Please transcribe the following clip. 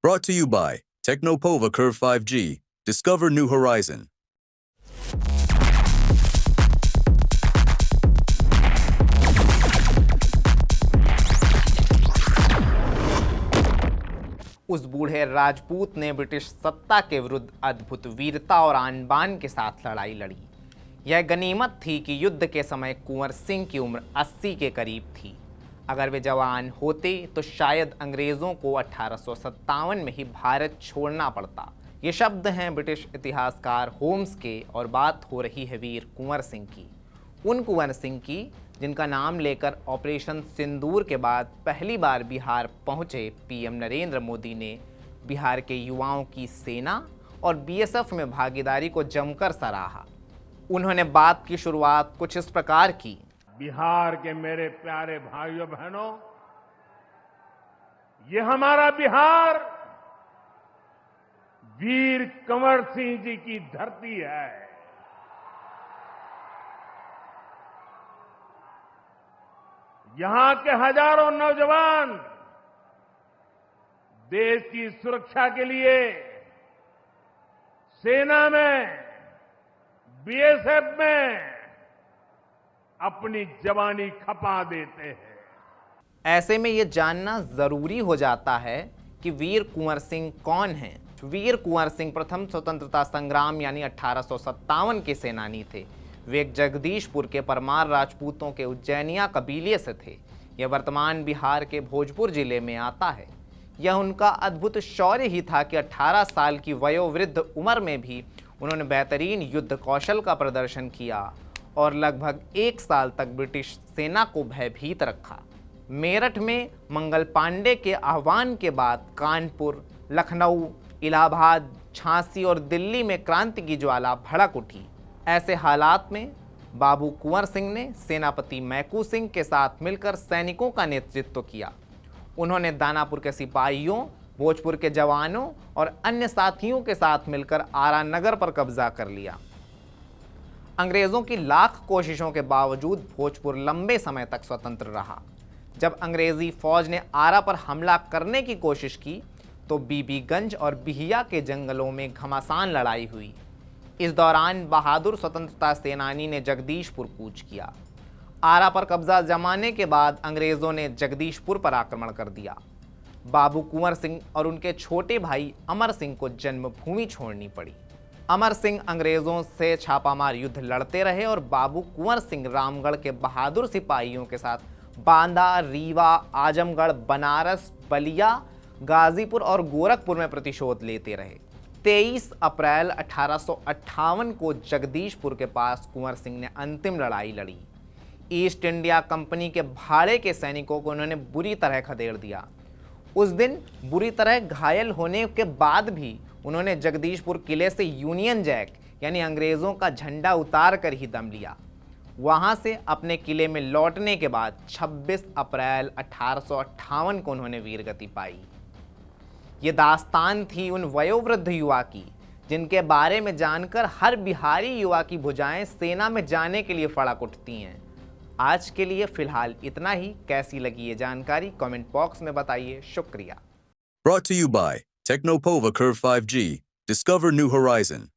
Brought to you by Technopova Curve 5G. Discover new horizon. उस बूढ़े राजपूत ने British सत्ता के विरुद्ध अद्भुत वीरता और आन बान के साथ लड़ाई लड़ी। यह गनीमत थी कि युद्ध के समय कुंवर सिंह की उम्र 80 के करीब थी। अगर वे जवान होते तो शायद अंग्रेज़ों को 1857 में ही भारत छोड़ना पड़ता। ये शब्द हैं ब्रिटिश इतिहासकार होम्स के और बात हो रही है वीर कुंवर सिंह की। उन कुंवर सिंह की जिनका नाम लेकर ऑपरेशन सिंदूर के बाद पहली बार बिहार पहुंचे पीएम नरेंद्र मोदी ने बिहार के युवाओं की सेना और बीएसएफ में भागीदारी को जमकर सराहा। उन्होंने बात की शुरुआत कुछ इस प्रकार की। बिहार के मेरे प्यारे भाइयों बहनों, ये हमारा बिहार वीर कंवर सिंह जी की धरती है। यहां के हजारों नौजवान देश की सुरक्षा के लिए सेना में, बीएसएफ में अपनी जवानी खपा देते हैं। ऐसे में यह जानना जरूरी हो जाता है कि वीर कुंवर सिंह कौन हैं। वीर कुंवर सिंह प्रथम स्वतंत्रता संग्राम यानी 1857 के सेनानी थे। वे एक जगदीशपुर के परमार राजपूतों के उज्जैनिया कबीले से थे। यह वर्तमान बिहार के भोजपुर जिले में आता है। यह उनका अद्भुत शौर्य ही था कि 18 साल की वयोवृद्ध उम्र में भी उन्होंने बेहतरीन युद्ध कौशल का प्रदर्शन किया और लगभग 1 साल तक ब्रिटिश सेना को भयभीत रखा। मेरठ में मंगल पांडे के आह्वान के बाद कानपुर, लखनऊ, इलाहाबाद, झांसी और दिल्ली में क्रांति की ज्वाला भड़क उठी। ऐसे हालात में बाबू कुंवर सिंह ने सेनापति मैकू सिंह के साथ मिलकर सैनिकों का नेतृत्व किया। उन्होंने दानापुर के सिपाहियों, भोजपुर के जवानों और अन्य साथियों के साथ मिलकर आरा नगर पर कब्जा कर लिया। अंग्रेज़ों की लाख कोशिशों के बावजूद भोजपुर लंबे समय तक स्वतंत्र रहा। जब अंग्रेज़ी फौज ने आरा पर हमला करने की कोशिश की तो बीबीगंज और बिहिया के जंगलों में घमासान लड़ाई हुई। इस दौरान बहादुर स्वतंत्रता सेनानी ने जगदीशपुर कूच किया। आरा पर कब्जा जमाने के बाद अंग्रेज़ों ने जगदीशपुर पर आक्रमण कर दिया। बाबू कुंवर सिंह और उनके छोटे भाई अमर सिंह को जन्मभूमि छोड़नी पड़ी। अमर सिंह अंग्रेज़ों से छापामार युद्ध लड़ते रहे और बाबू कुंवर सिंह रामगढ़ के बहादुर सिपाहियों के साथ बांदा, रीवा, आजमगढ़, बनारस, बलिया, गाजीपुर और गोरखपुर में प्रतिशोध लेते रहे। 23 अप्रैल 1858 को जगदीशपुर के पास कुंवर सिंह ने अंतिम लड़ाई लड़ी। ईस्ट इंडिया कंपनी के भाड़े के सैनिकों को उन्होंने बुरी तरह खदेड़ दिया। उस दिन बुरी तरह घायल होने के बाद भी उन्होंने जगदीशपुर किले से यूनियन जैक यानी अंग्रेज़ों का झंडा उतार कर ही दम लिया। वहां से अपने किले में लौटने के बाद 26 अप्रैल 1858 को उन्होंने वीरगति पाई। ये दास्तान थी उन वयोवृद्ध युवा की जिनके बारे में जानकर हर बिहारी युवा की भुजाएं सेना में जाने के लिए फड़क उठती हैं। आज के लिए फिलहाल इतना ही। कैसी लगी ये जानकारी कमेंट बॉक्स में बताइए। शुक्रिया। Brought to you by Technopova Curve 5G. Discover new horizon.